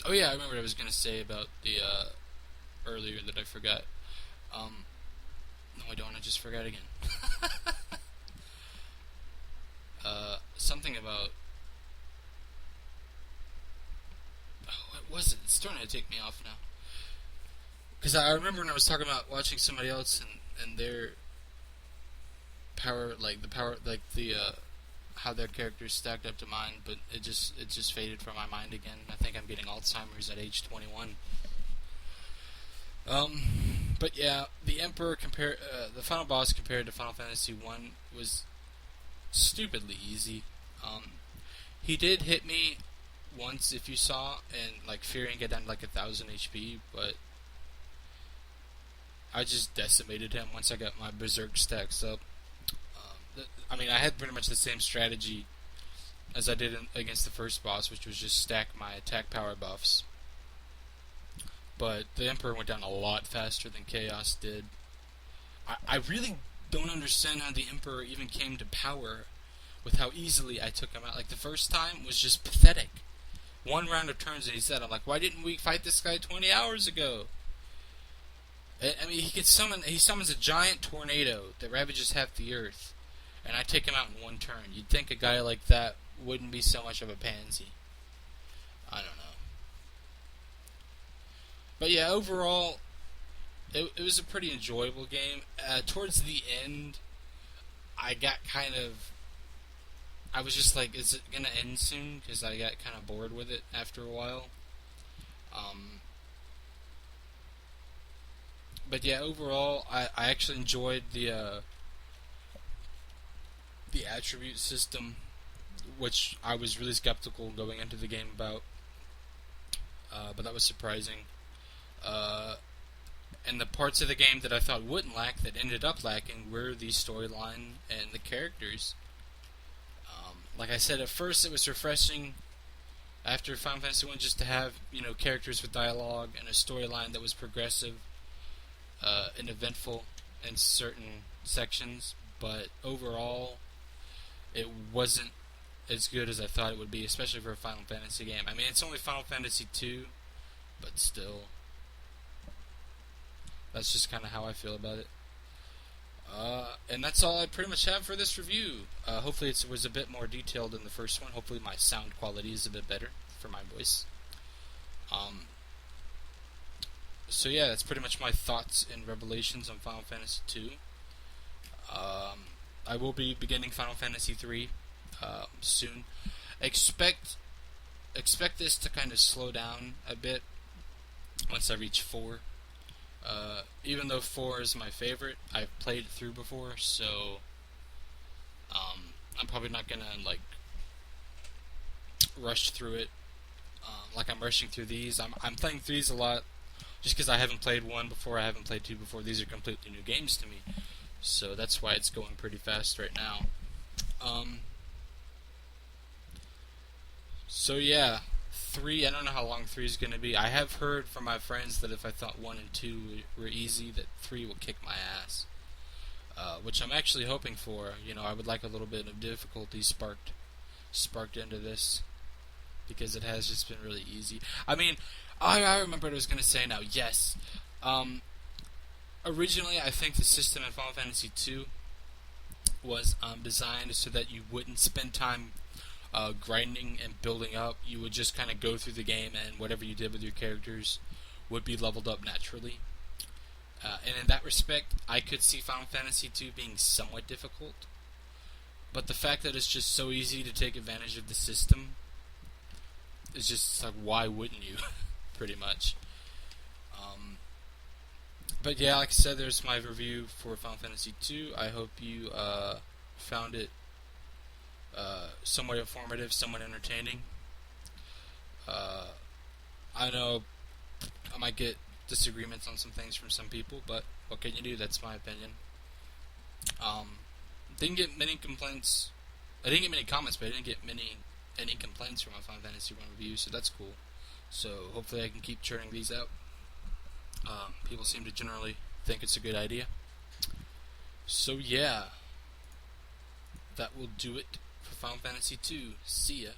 Oh yeah, I remember what I was gonna say about the earlier that I forgot. No, I don't. I just forgot again. Something about. Oh, what was it? It's starting to take me off now. Because I remember when I was talking about watching somebody else and their power, like the power, like the how their characters stacked up to mine, but it just faded from my mind again. I think I'm getting Alzheimer's at age 21. Um, but yeah, the final boss compared to Final Fantasy 1 was stupidly easy. Um, he did hit me once, if you saw, and like fearing get down to like 1,000 HP, but I just decimated him once I got my berserk stacks up. I mean, I had pretty much the same strategy as I did against the first boss, which was just stack my attack power buffs. But the Emperor went down a lot faster than Chaos did. I really don't understand how the Emperor even came to power with how easily I took him out. Like, the first time was just pathetic. One round of turns and he's dead. I'm like, why didn't we fight this guy 20 hours ago? I mean, he summons a giant tornado that ravages half the earth, and I take him out in one turn. You'd think a guy like that wouldn't be so much of a pansy. I don't know. But yeah, overall, it was a pretty enjoyable game. Towards the end, I got kind of... I was just like, is it going to end soon? Because I got kind of bored with it after a while. Um, but yeah, overall, I actually enjoyed the attribute system, which I was really skeptical going into the game about. But that was surprising. Uh, and the parts of the game that I thought wouldn't lack that ended up lacking were the storyline and the characters. Like I said, at first it was refreshing after Final Fantasy 1 just to have, characters with dialogue and a storyline that was progressive and eventful in certain sections, but overall it wasn't as good as I thought it would be, especially for a Final Fantasy game. I mean, it's only Final Fantasy 2, but still, that's just kind of how I feel about it. And that's all I pretty much have for this review. Hopefully it was a bit more detailed than the first one. Hopefully my sound quality is a bit better for my voice. So yeah, that's pretty much my thoughts and revelations on Final Fantasy 2. I will be beginning Final Fantasy 3 soon. Expect this to kind of slow down a bit once I reach 4. Even though 4 is my favorite, I've played it through before, so I'm probably not gonna rush through it like I'm rushing through these. I'm playing threes a lot just because I haven't played 1 before, I haven't played 2 before. These are completely new games to me, so that's why it's going pretty fast right now. So yeah, 3, I don't know how long 3 is going to be. I have heard from my friends that if I thought 1 and 2 were easy, that 3 will kick my ass. Which I'm actually hoping for. I would like a little bit of difficulty sparked into this, because it has just been really easy. I mean, I remember what I was going to say now. Yes. Originally, I think the system in Final Fantasy 2 was designed so that you wouldn't spend time grinding and building up. You would just kind of go through the game, and whatever you did with your characters would be leveled up naturally. And in that respect, I could see Final Fantasy 2 being somewhat difficult. But the fact that it's just so easy to take advantage of the system is just like, why wouldn't you? Pretty much. But yeah, like I said, there's my review for Final Fantasy 2. I hope you found it somewhat informative, somewhat entertaining. I know I might get disagreements on some things from some people, but what can you do? That's my opinion. Didn't get many complaints. I didn't get many comments, but I didn't get any complaints from my Final Fantasy 1 review, so that's cool. So hopefully I can keep churning these out. People seem to generally think it's a good idea. So yeah, that will do it for Final Fantasy 2. See ya.